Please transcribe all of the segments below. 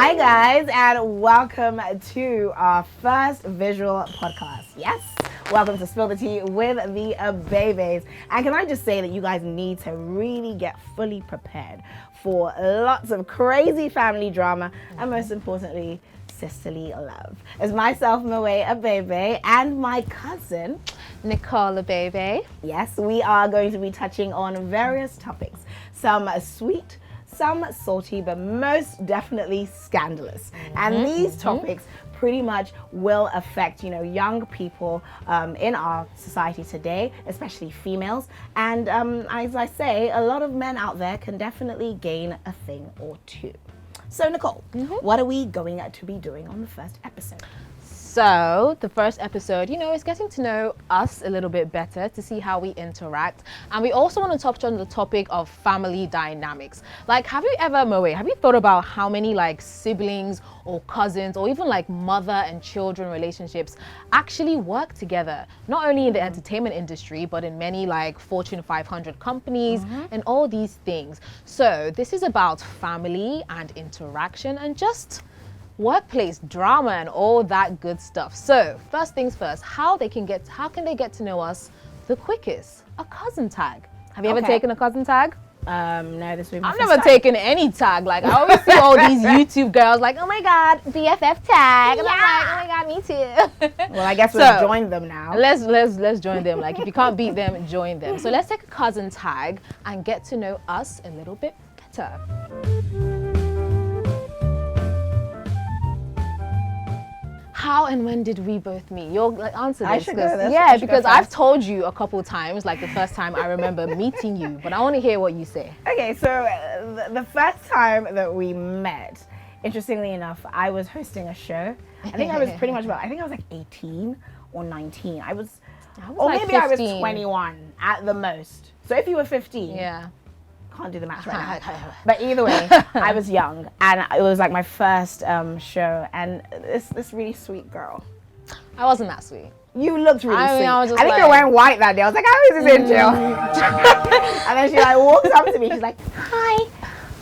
Hi guys, and welcome to our first visual podcast. Yes, welcome to Spill the Tea with the Abebes. And can I just say that you guys need to really get fully prepared for lots of crazy family drama and most importantly, sisterly love. It's myself, Moet Abebes, and my cousin, Nicole Abebes. Yes, we are going to be touching on various topics. Some sweet, some salty, but most definitely scandalous. And these topics pretty much will affect, young people in our society today, especially females. And as I say, a lot of men out there can definitely gain a thing or two. So Nicole, what are we going to be doing on the first episode? So the first episode, is getting to know us a little bit better to see how we interact. And we also want to touch on the topic of family dynamics. Like, have you ever, Moe, have you thought about how many siblings or cousins or even mother and children relationships actually work together? Not only in the entertainment industry, but in many Fortune 500 companies and all these things. So this is about family and interaction and just workplace drama and all that good stuff. So first things first, how can they get to know us the quickest? A cousin tag. Have you ever taken a cousin tag? No, this week. I've never taken any tag. I always see all these YouTube girls oh my god, BFF tag. And I'm like, oh my god, me too. Well, I guess we'll join them now. Let's join them. If you can't beat them, join them. So let's take a cousin tag and get to know us a little bit better. How and when did we both meet? You'll answer this. I should go this. Yeah, because I've told you a couple times, the first time I remember meeting you, but I want to hear what you say. Okay, so the first time that we met, interestingly enough, I was hosting a show. I think I was pretty much I was 18 or 19. I was maybe 15. I was 21 at the most. So if you were 15, yeah. Can't do the math right now. But either way, I was young, and it was my first show, and this really sweet girl. I wasn't that sweet. You looked really sweet. I think you were wearing white that day. I was like, how is this in jail? And then she walks up to me. She's like, hi,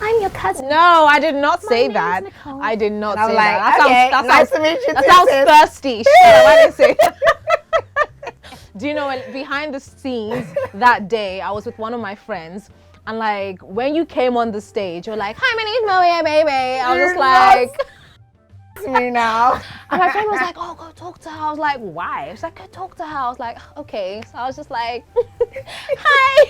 I'm your cousin. No, I did not say that. I did not say that. That nice to meet you. That sounds thirsty. Why did I say that? Do you know, behind the scenes that day, I was with one of my friends. And when you came on the stage, you're like, hi, my name's Moe, baby. I was just like, it's me now. And my friend was like, oh, go talk to her. I was like, why? She's like, go talk to her. I was like, okay. So I was just like, hi,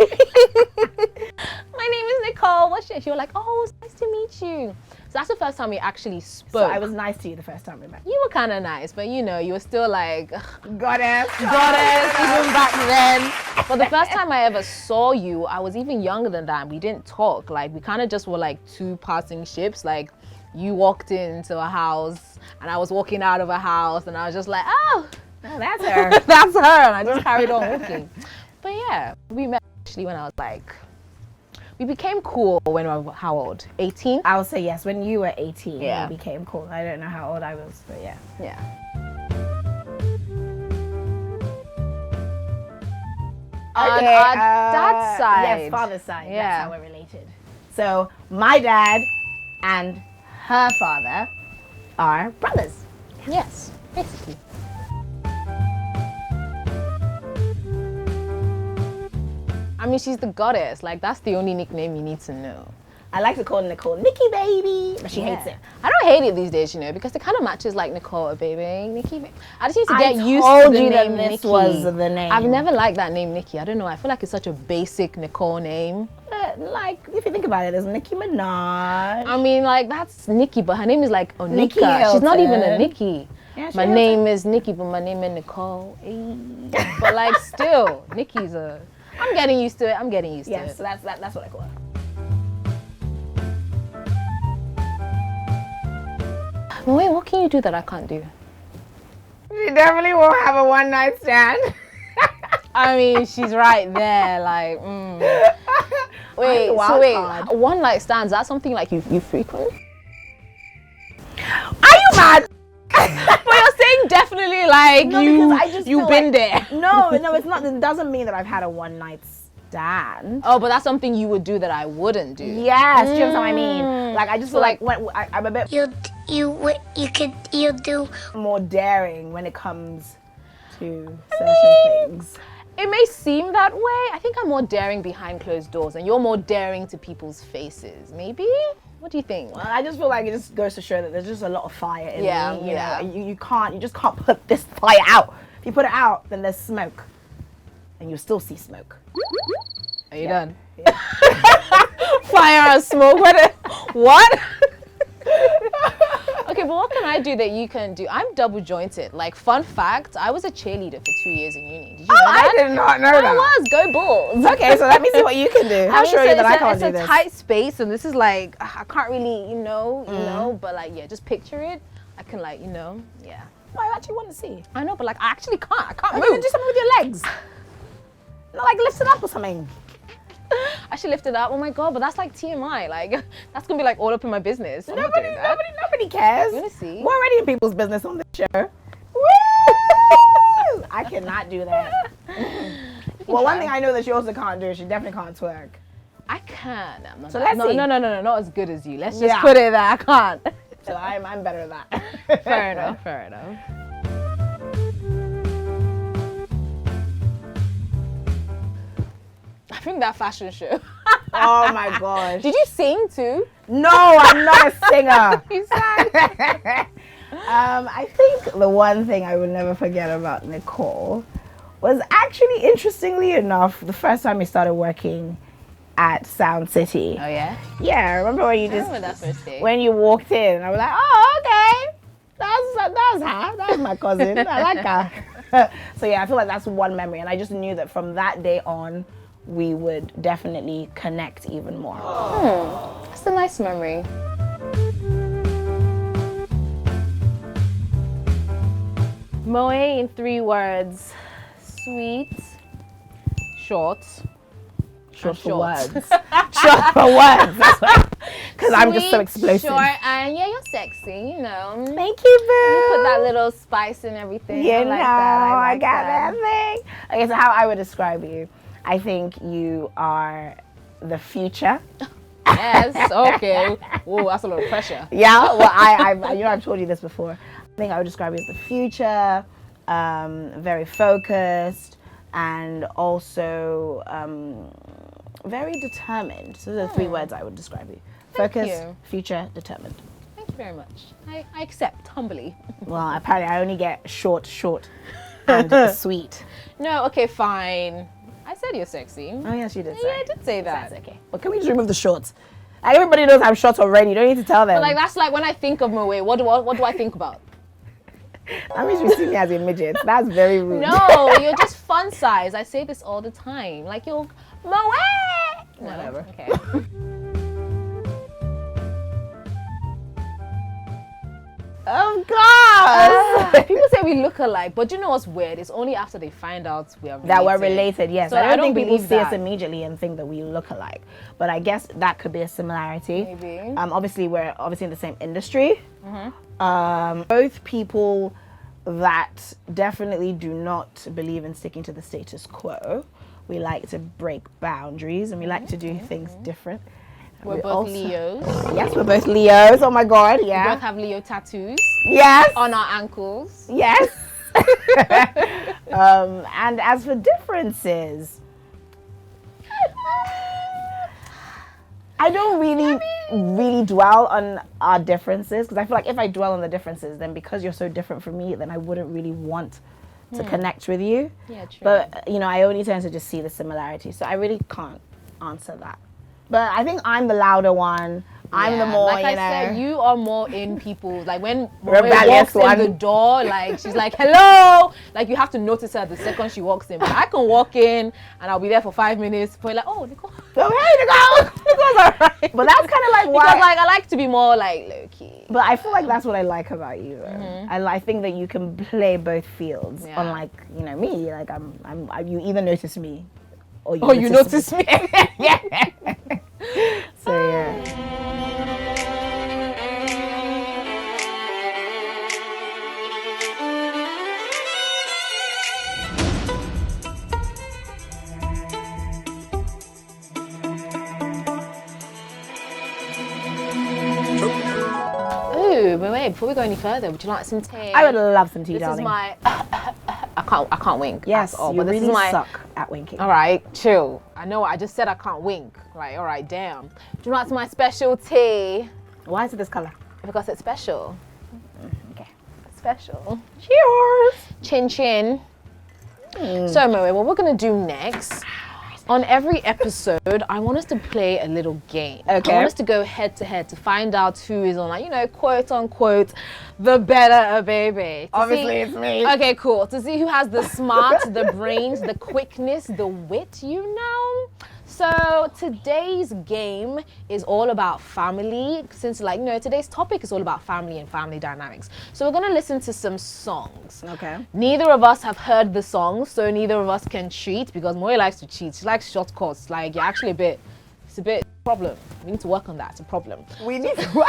my name is Nicole. What's your? She was like, oh, it's nice to meet you. So that's the first time we actually spoke. So I was nice to you the first time we met. You were kind of nice, but you were still goddess, even back then. But the first time I ever saw you, I was even younger than that. We didn't talk. We kind of just were two passing ships. You walked into a house and I was walking out of a house and I was just like, oh, that's her. That's her. And I just carried on walking. But yeah, we met actually when I was we became cool when I was, how old? 18? I would say yes, when you were 18, yeah. We became cool. I don't know how old I was, but yeah. Yeah. Okay, our dad's side. Yes, father's side. Yeah. That's how we're related. So my dad and her father are brothers. Yes, basically. I mean, she's the goddess. That's the only nickname you need to know. I like to call Nicole Nikki baby, but she hates it. I don't hate it these days, because it kind of matches Nicole baby, Nikki. I just need to get used to the name Nikki. This was the name. I've never liked that name Nikki. I don't know. I feel like it's such a basic Nicole name. If you think about it, there's Nicki Minaj. I mean, that's Nikki, but her name is Onika. Nikki She's not even a Nikki. Yeah, my name is Nikki, but my name is Nicole. But still, Nikki's a. I'm getting used to it. Yes, so that's what I call her. Wait, what can you do that I can't do? She definitely won't have a one-night stand. I mean, she's right there. Wait, one night stands, that's something you frequent? Are you mad? But you're saying definitely you've been there. No, it's not. It doesn't mean that I've had a one-night stand. Oh, but that's something you would do that I wouldn't do. Yes, do you know what I mean? I just feel when I'm a bit. you do. More daring when it comes to certain things. It may seem that way. I think I'm more daring behind closed doors, and you're more daring to people's faces. Maybe? What do you think? Well, I just feel like it just goes to show that there's just a lot of fire in me. Yeah. You just can't put this fire out. If you put it out, then there's smoke, and you'll still see smoke. Are you done? Yeah. Fire and smoke. What? Okay, but what can I do that you can do? I'm double jointed. Like, fun fact, I was a cheerleader for 2 years in uni. Did you know that? I did not know that. I was. Go Bulls. Okay, so let me see what you can do. How sure are you that I can't do this? It's a tight space, and this is like, I can't really, you know, but like, yeah, just picture it. I can like, yeah. I actually want to see. I know, but like, I actually can't. I can't You move. can do something with your legs. Not like lift it up or something. I should lift it up. Oh my god, but that's like TMI. Like, that's gonna be like all up in my business. Nobody cares. You wanna see? We're already in people's business on this show. Woo! I cannot do that. Well, one thing I know that she also can't do is she definitely can't twerk. I can. So let's see. No, not as good as you. Let's just put it there. I can't. So I'm better at that. Fair enough. I think that fashion show. Oh my gosh. Did you sing too? No, I'm not a singer. You sang. I think the one thing I will never forget about Nicole was actually, interestingly enough, the first time we started working at Sound City. Oh yeah? Yeah, I remember when you I remember that first day. when you walked in, I was like, oh, okay. That's her. That's my cousin. I like her. So yeah, I feel like that's one memory. And I just knew that from that day on, we would definitely connect even more. That's a nice memory. Moe in 3 words. Sweet, short. Short for short. words. Short for words. That's why. Because I'm just so explosive. Short, and yeah, you're sexy, Thank you, boo. You put that little spice in everything. I like that. I got that thing. Okay, so how I would describe you. I think you are the future. Yes, okay. Whoa, that's a lot of pressure. Yeah, well, I've told you this before. I think I would describe you as the future, very focused, and also very determined. So those are the 3 words I would describe you. Focused, future, determined. Thank you very much. I accept, humbly. Well, apparently I only get short, and sweet. No, okay, fine. I said you're sexy. Oh, yes, you did say. Yeah, I did say that. That's okay. Well, can we just remove the shorts? Like, everybody knows I'm short already. You don't need to tell them. But like, that's like when I think of Moe, what do I think about? That means you see me as a midget. That's very rude. No, you're just fun size. I say this all the time. Like, you're Moe. Whatever. Okay. Of course. People say we look alike, but you know what's weird? It's only after they find out we are related. That we're related, yes. So I don't think people believe see us that. immediately and think that we look alike. But I guess that could be a similarity. Maybe. Obviously, we're in the same industry. Both people that definitely do not believe in sticking to the status quo. We like to break boundaries and we like to do things different. We're both Leos. Yes, we're both Leos. Oh my God, yeah. We both have Leo tattoos. Yes. On our ankles. Yes. And as for differences, I don't really dwell on our differences because I feel like if I dwell on the differences, then because you're so different from me, then I wouldn't really want to connect with you. Yeah, true. But, I only tend to just see the similarities. So I really can't answer that. But I think I'm the louder one. I'm the more, like I said, you are more in people. Like when rebellious walks in the door, like she's like, hello. Like you have to notice her the second she walks in. But I can walk in and I'll be there for 5 minutes. But like, oh, Nicole. So hey, Nicole. Nicole's all right. But that's kind of like why. Because like I like to be more like low key. But I feel like that's what I like about you. Though. I think that you can play both fields. Yeah. Unlike me, like you either notice me or you notice me. Yeah. So yeah. wait, before we go any further, would you like some tea? I would love some tea, This darling. is my. I can't wink. Yes, at all, you but this really is my. suck at winking. All right, chill. I know what I just said. I can't wink. Right. All right. Damn. Do you like my special tea? Why is it this color? Because it's special. Okay. Special. Cheers. Chin chin. So Moe, what we're gonna do next? On every episode, I want us to play a little game. Okay. I want us to go head to head to find out who is on, like, you know, quote unquote, the better Abebe. Obviously, it's me. Okay, cool. To see who has the smarts, the brains, the quickness, the wit, you know. So today's game is all about family, since, like, you know, today's topic is all about family and family dynamics. So we're gonna listen to some songs. Okay. Neither of us have heard the songs, so neither of us can cheat because Moe likes to cheat. She likes shortcuts. Like, you're actually it's a bit problem. We need to work on that. It's a problem. We need to.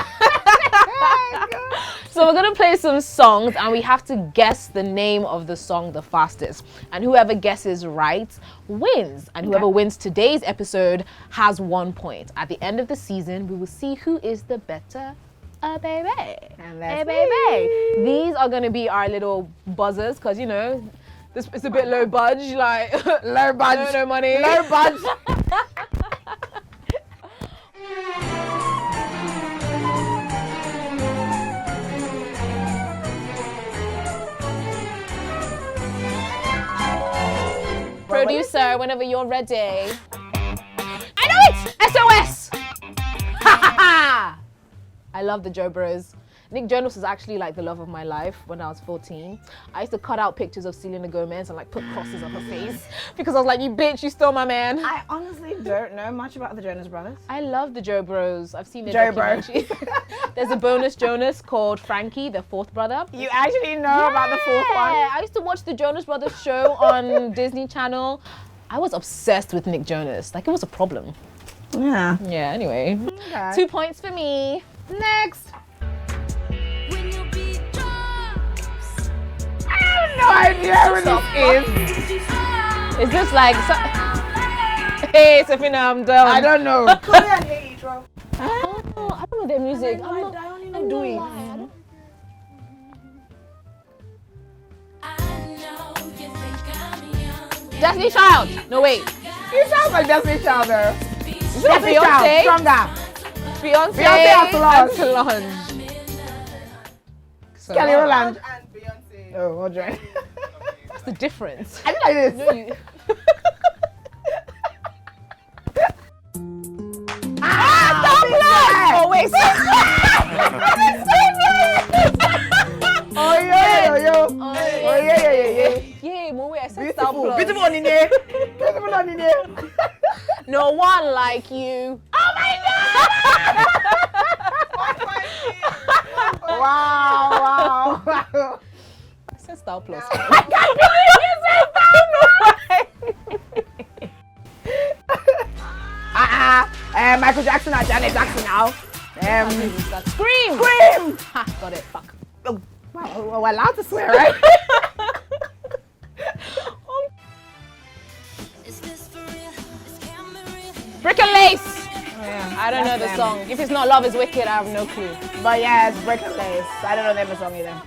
So we're gonna play some songs and we have to guess the name of the song the fastest. And whoever guesses right wins. And whoever wins today's episode has 1 point. At the end of the season, we will see who is the better Abebe. And that's Abebe. These are gonna be our little buzzers, because, you know, this it's a bit low budge, like Low budge. no money. Low budge. Producer, whenever you're ready. I know it! SOS! I love the Joe Bros. Nick Jonas was actually like the love of my life when I was 14. I used to cut out pictures of Selena Gomez and like put crosses on her face because I was like, you bitch, you stole my man. I honestly don't know much about the Jonas Brothers. I love the Joe Bros. I've seen their Joe Bros. documentary. There's a bonus Jonas called Frankie, their fourth brother. You actually know about the fourth one? I used to watch the Jonas Brothers show on Disney Channel. I was obsessed with Nick Jonas. Like, it was a problem. Yeah. Yeah, anyway. Okay. 2 points for me. Next. I have no idea who this is. Is this like... Hey, Safina, I'm done. I don't know. Korean hate each other. Oh, I don't know their music. I only know Dewey. Destiny Child. No, wait. He sounds like Destiny Child though. Is it Beyonce? Stronger. Beyonce and Solange. Solange. Kelly Rowland. And Beyonce. Oh, hold on. What's the difference? I like this. No, you... Oh, wait. Oh, yo. Oh, yeah. Yeah, Moe, I said Star Beautiful. Plus. Beautiful on in there. Beautiful on in there. No one like you. Oh, my God. Wow. I said Star Plus. I can't believe you said that. Michael Jackson or Janet Jackson now. Scream! Scream! Ha, got it. Fuck. Oh, wow, we're allowed to swear, right? Brick and Lace. Yeah, I don't know the them. song. If it's not Love is Wicked, I have no clue. But yeah, it's Brick and Lace. I don't know them song either.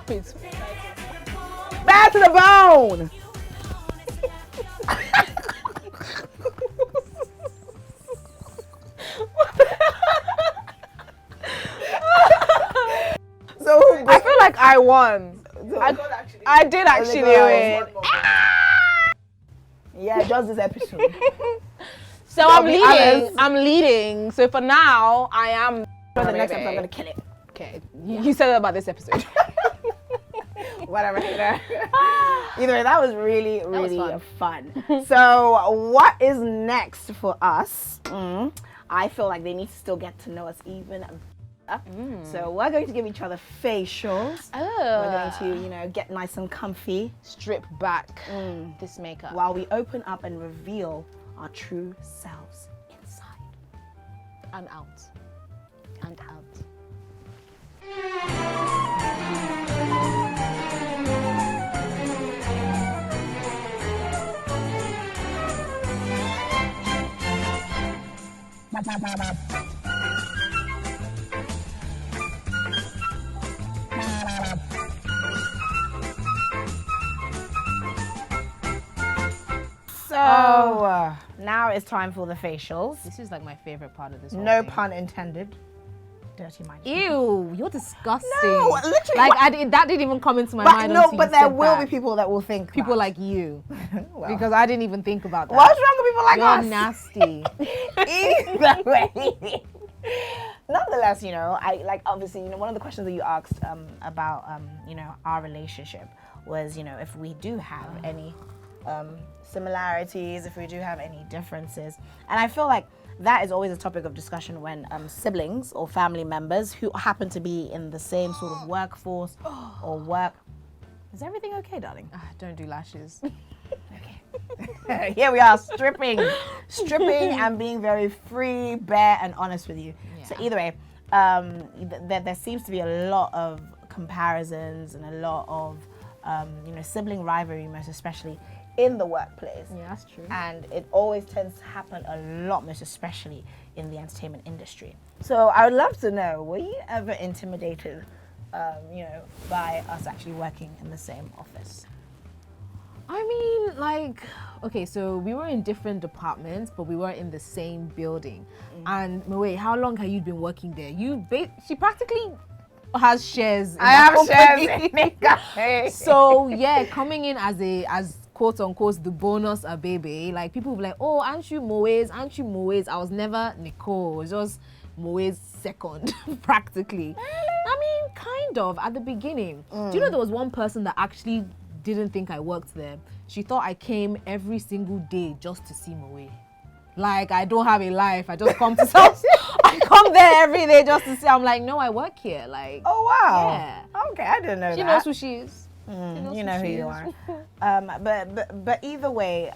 Please. Bad to the bone! So I feel like I won. I did actually win. Yeah, just this episode. So I'm be leading. honest. I'm leading. So for now, I am. For the next episode, I'm gonna kill it. Okay. You said that about this episode. Whatever, hater. Either way, that was really was fun. So, what is next for us? I feel like they need to still get to know us even better. So, we're going to give each other facials. We're going to, you know, get nice and comfy. Strip back this makeup. While we open up and reveal our true selves inside. And out. And out. So now it's time for the facials. This is like my favorite part of this whole No thing. pun intended. Dirty mind. Ew, you're disgusting. No, literally. Like that didn't even come into my But mind. no, until but you there said will that. be people that will think People that. like you, Well, because I didn't even think about that. what's wrong with people like You're us? nasty. Either way. Nonetheless, you know, I like obviously, you know, one of the questions that you asked about you know, our relationship was, you know, if we do have any similarities, if we do have any differences. And I feel like that is always a topic of discussion when siblings or family members who happen to be in the same sort of workforce or work. Is everything okay, darling? Don't do lashes. Here we are, stripping and being very free, bare, and honest with you. Yeah. So either way, there seems to be a lot of comparisons and a lot of you know, sibling rivalry, most especially in the workplace. Yeah, that's true. And it always tends to happen a lot, most especially in the entertainment industry. So I would love to know, were you ever intimidated, you know, by us actually working in the same office? I mean, like, okay, so we were in different departments, but we were in the same building. And wait, how long have you been working there? She practically has shares. In I have that shares company. in it. So yeah, coming in as quote unquote the bonus Abebe, like people will be like, oh, aren't you Moe's? Aren't you Moe's? I was never Nicole. It was just Moe's second, practically. I mean, kind of at the beginning. Do you know there was one person that actually didn't think I worked there? She thought I came every single day just to see Moe. Like, I don't have a life. I just come to South. I come there every day just to see. I'm like, no, I work here. Like, Oh wow. Yeah. Okay, I didn't know she that. knows who she is. You know who you are. But either way,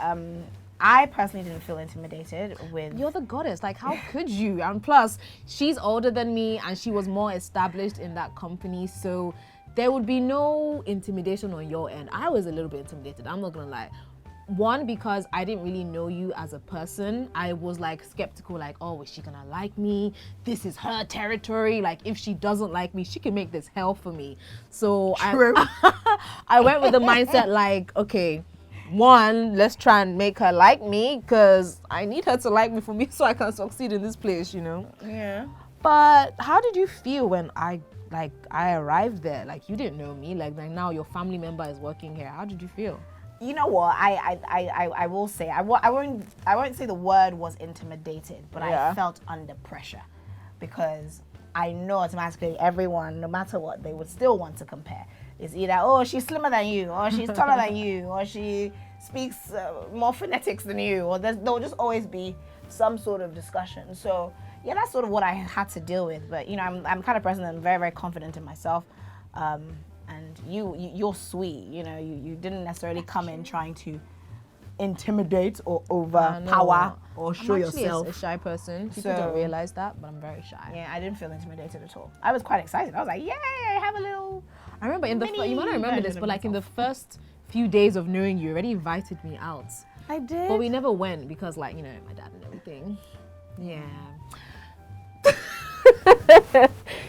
I personally didn't feel intimidated with. You're the goddess. Like, how could you? And plus, she's older than me, and she was more established in that company, so there would be no intimidation on your end. I was a little bit intimidated. I'm not gonna lie. One, because I didn't really know you as a person. I was like skeptical, like, oh, is she gonna like me? This is her territory. Like, if she doesn't like me, she can make this hell for me. So I went with the mindset like, okay, one, let's try and make her like me, because I need her to like me for me so I can succeed in this place, you know? Yeah. But how did you feel when I arrived there? Like, you didn't know me. Like now your family member is working here. How did you feel? You know what? I will say I won't say the word was intimidated, but Yeah. I felt under pressure because I know automatically everyone, no matter what, they would still want to compare. It's either, oh, she's slimmer than you, or she's taller than you, or she speaks more phonetics than you, or there'll just always be some sort of discussion. So yeah, that's sort of what I had to deal with. But you know, I'm kind of person that's very, very confident in myself. And you're sweet. You know, you didn't necessarily come in trying to intimidate or overpower or show I'm actually yourself. a shy person. People So- don't realize that, but I'm very shy. Yeah, I didn't feel intimidated at all. I was quite excited. I was like, yay, have a little. I remember you might not remember this, version but of like in the first few days of knowing you, already invited me out. I did. But we never went because, like, you know, my dad and everything. Yeah.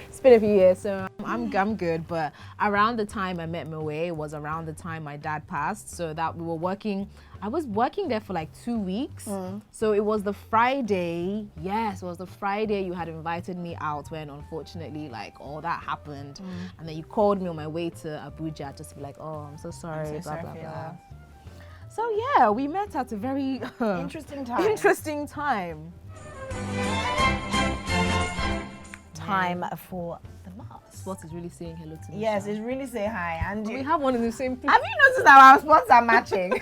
It's been a few years, so I'm good. But around the time I met Moe was around the time my dad passed. So that we were working. I was working there for like 2 weeks. So it was the Friday. Yes, it was the Friday you had invited me out when, unfortunately, like all that happened. And then you called me on my way to Abuja just to be like, oh, I'm so sorry. I'm so sorry blah, for blah, your blah. loss. So yeah, we met at a very Interesting time. interesting time. Time for the mask. Spot is really saying hello to me. Yes, Sha. it's really say hi. And We have one in the same place. have you noticed that our spots are matching?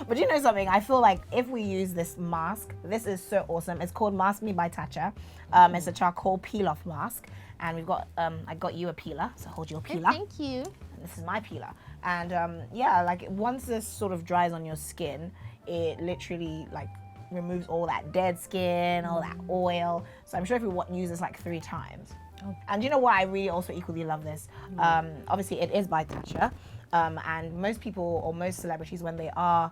But you know something? I feel like if we use this mask, this is so awesome. It's called Mask Me by Tatcha. It's a charcoal peel-off mask, and we've got I got you a peeler, so hold your peeler. Thank you. And this is my peeler, and yeah, like once this sort of dries on your skin, it literally like removes all that dead skin, all that oil. So I'm sure if you use this like 3 times. And you know what? I really also equally love this. Obviously, it is by Tatcha. And most people or most celebrities, when they are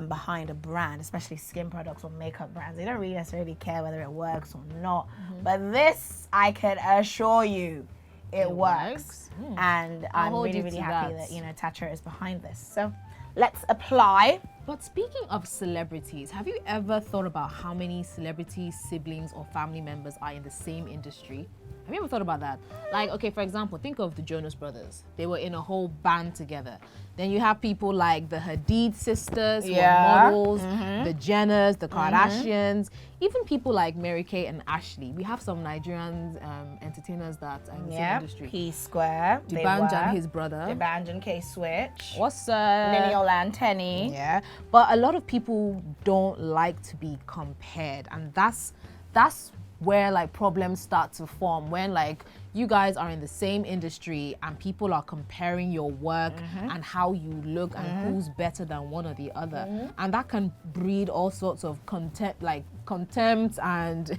behind a brand, especially skin products or makeup brands, they don't really necessarily care whether it works or not. But this, I can assure you, it works. And I'm hold really, you really to happy that. that, you know, Tatcha is behind this. So let's apply But speaking of celebrities, have you ever thought about how many celebrity siblings or family members are in the same industry? Have you ever thought about that? Like, okay, for example, think of the Jonas Brothers. They were in a whole band together. Then you have people like the Hadid sisters, who are models, the Jenners, the Kardashians, even people like Mary-Kay and Ashley. We have some Nigerian entertainers that are in the same industry. P-Square. D'banj and his brother. D'banj and K-Switch. What's Nini Olantenny. Yeah, but a lot of people don't like to be compared, and that's where like problems start to form, when like you guys are in the same industry and people are comparing your work and how you look and who's better than one or the other, and that can breed all sorts of contempt and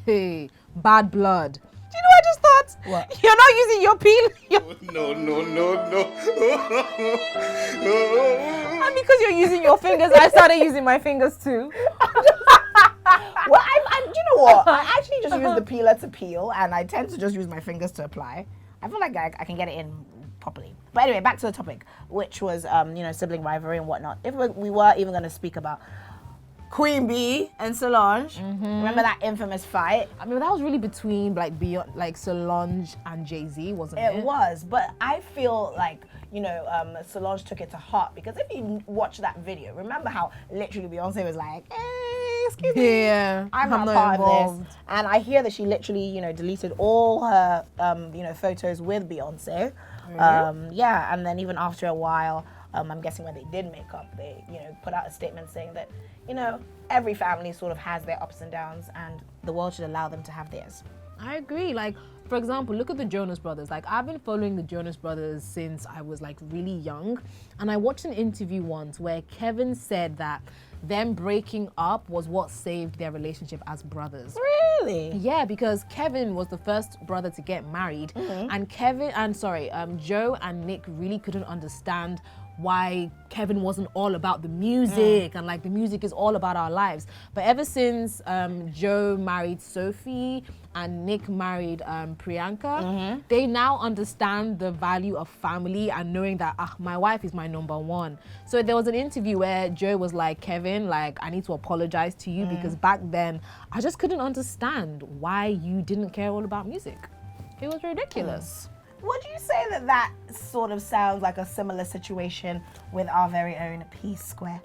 bad blood. Do you know what I just thought? What? You're not using your peel. No. And because you're using your fingers, I started using my fingers too. Well, you know what? I actually just use the peeler to peel, and I tend to just use my fingers to apply. I feel like I can get it in properly. But anyway, back to the topic, which was, sibling rivalry and whatnot. If we were even going to speak about Queen Bee and Solange, remember that infamous fight? I mean, that was really between like Solange and Jay-Z, wasn't it? It was, but I feel like, Solange took it to heart, because if you watch that video, remember how literally Beyonce was like, hey, excuse me, I'm not part of this. And I hear that she literally, deleted all her, photos with Beyonce. Yeah, and then even after a while, I'm guessing when they did make up, they, put out a statement saying that, every family sort of has their ups and downs, and the world should allow them to have theirs. I agree. Like, for example, look at the Jonas Brothers. Like, I've been following the Jonas Brothers since I was like really young, and I watched an interview once where Kevin said that them breaking up was what saved their relationship as brothers. Really? Yeah, because Kevin was the first brother to get married, and Joe and Nick really couldn't understand why Kevin wasn't all about the music, and like the music is all about our lives. But ever since Joe married Sophie and Nick married Priyanka, they now understand the value of family and knowing that my wife is my number one. So there was an interview where Joe was like, Kevin, like, I need to apologize to you because back then I just couldn't understand why you didn't care all about music. It was ridiculous. Would you say that sort of sounds like a similar situation with our very own P-Square?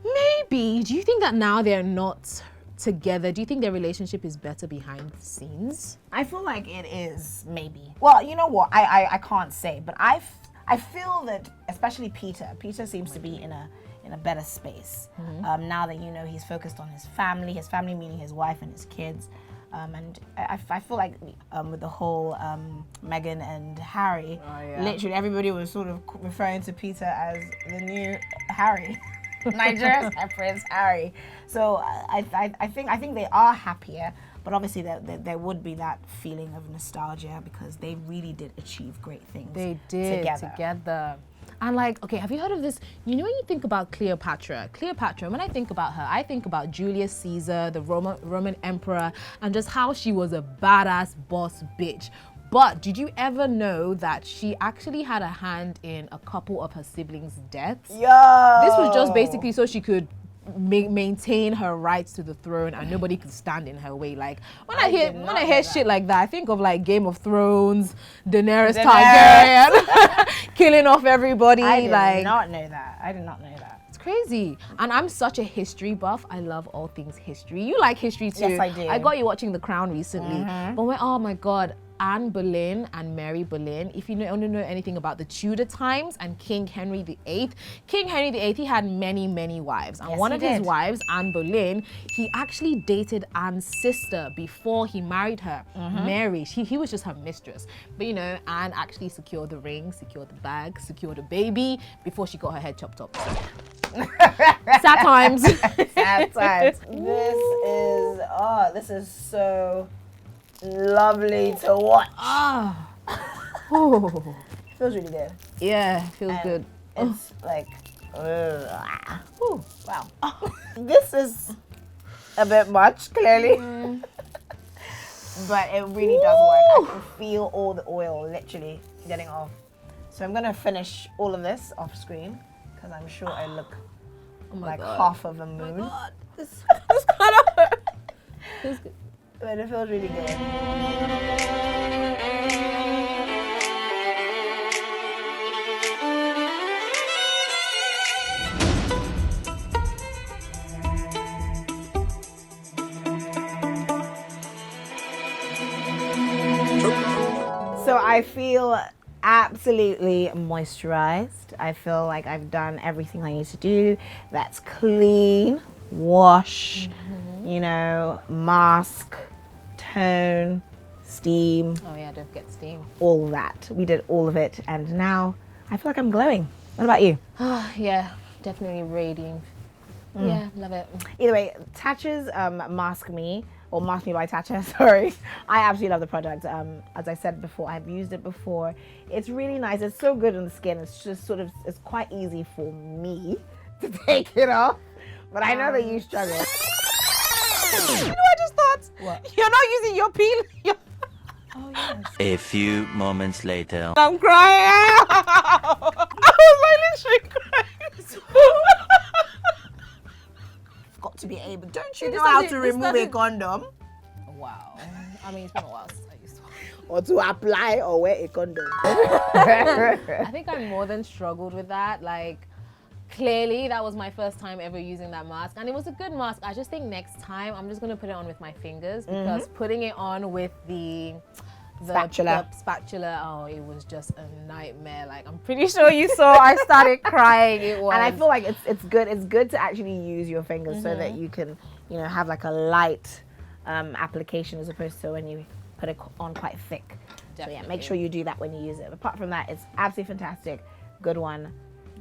Maybe. Do you think that now they're not together, do you think their relationship is better behind the scenes? I feel like it is, maybe. Well, you know what? I can't say, but I feel that, especially Peter seems to be in a better space. Now that, he's focused on his family meaning his wife and his kids. And I feel like with the whole Meghan and Harry, literally everybody was sort of referring to Peter as the new Harry, Nigeria's Prince Harry. So I think they are happier, but obviously there would be that feeling of nostalgia because they really did achieve great things. They did together. And like, okay, have you heard of this? You know when you think about Cleopatra, when I think about her, I think about Julius Caesar, the Roman emperor, and just how she was a badass boss bitch. But did you ever know that she actually had a hand in a couple of her siblings' deaths? Yo! This was just basically so she could maintain her rights to the throne and nobody could stand in her way. Like when I hear shit like that, I think of like Game of Thrones, Daenerys Targaryen killing off everybody. I did not know that. It's crazy. And I'm such a history buff. I love all things history. You like history too. Yes, I do. I got you watching The Crown recently. But oh my God, Anne Boleyn and Mary Boleyn, if you only know anything about the Tudor times and King Henry VIII. King Henry VIII, he had many, many wives. And one of his wives, Anne Boleyn, he actually dated Anne's sister before he married her, Mary. He was just her mistress. But Anne actually secured the ring, secured the bag, secured a baby before she got her head chopped off. Sad times. Sad times. This is so lovely to watch. Feels really good. Yeah, feels good. It's like, wow. This is a bit much, clearly. But it really does work. I can feel all the oil literally getting off. So I'm going to finish all of this off screen because I'm sure I look like God. half of a Oh my moon. God. This kind of hurt. Feels good. But it feels really good. So I feel absolutely moisturized. I feel like I've done everything I need to do. That's clean, wash, mask, tone, steam, Oh yeah, don't forget steam. all that. We did all of it, and now I feel like I'm glowing. What about you? Yeah, definitely radiant. Yeah, love it. Either way, Tatcha's Mask Me, or Mask Me by Tatcha, sorry. I absolutely love the product. As I said before, I've used it before. It's really nice. It's so good on the skin. It's just it's quite easy for me to take it off. But I know that you struggle. You know, I just thought, What? you're not using your peel. Oh, yes. A few moments later. I'm crying. I was like literally crying. Got to be able. Don't you This know how doesn't- to this remove a doesn't- condom? Wow. I mean, it's been a while since I used to. Or to apply or wear a condom? I think I more than struggled with that. Like, clearly, that was my first time ever using that mask, and it was a good mask. I just think next time I'm just gonna put it on with my fingers because putting it on with the Spatula. spatula, oh, it was just a nightmare. Like, I'm pretty sure you saw I started crying. It was. And I feel like it's good. It's good to actually use your fingers so that you can, have like a light application as opposed to when you put it on quite thick. So yeah, make sure you do that when you use it. Apart from that, it's absolutely fantastic. Good one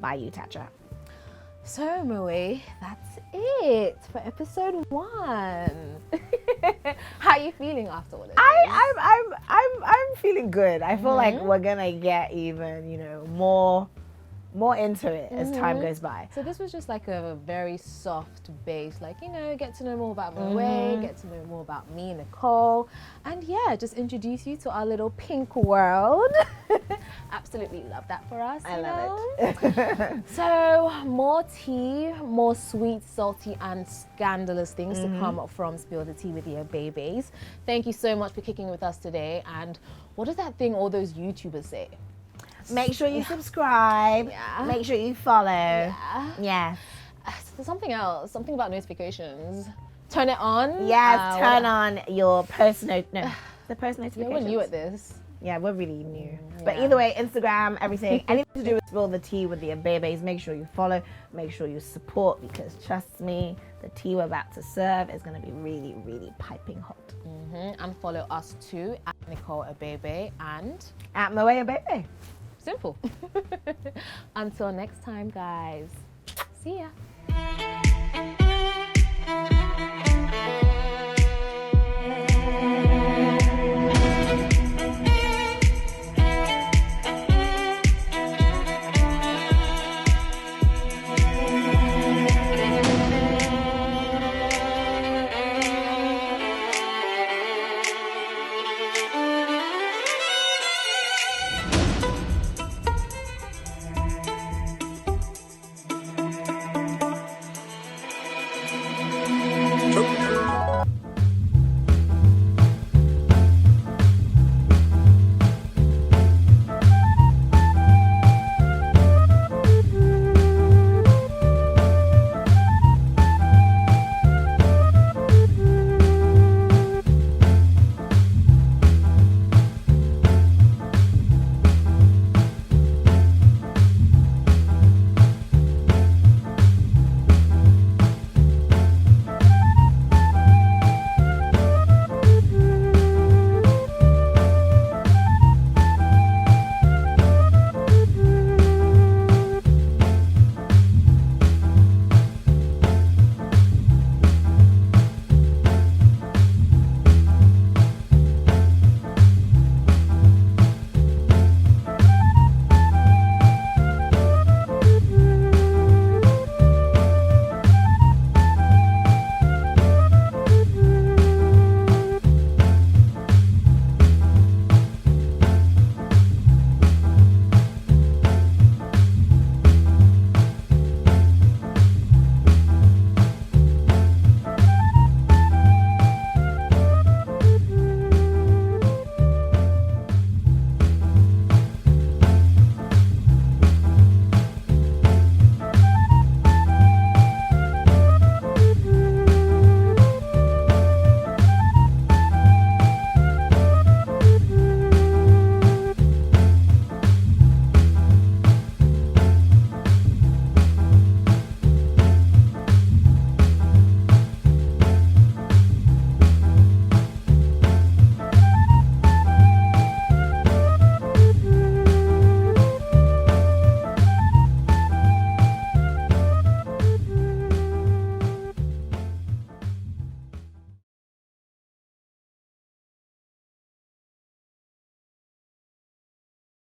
by you, Tatcha. So, Moe, that's it for episode 1. How are you feeling after all of this? I'm feeling good. I feel like we're gonna get even, more into it as time goes by. So this was just like a very soft base, like, get to know more about Moe, get to know more about me and Nicole, and yeah, just introduce you to our little pink world. Absolutely love that for us. I love it. So more tea, more sweet, salty, and scandalous things to come from Spill the Tea with the Abebes. Thank you so much for kicking it with us today. And what does that thing all those YouTubers say? Make sure you subscribe. Yeah. Make sure you follow. Yeah. Yes. There's something else, something about notifications. Turn it on. Yes, turn on your post the post Yeah, notifications. we're new at this. Yeah, we're really new. But Yeah. either way, Instagram, everything, anything to do with Spill the Tea with the Abebes, make sure you follow, make sure you support, because trust me, the tea we're about to serve is going to be really, really piping hot. And follow us too at Nicole Abebe and At Moet and Nicole. simple. Until next time, guys. See ya.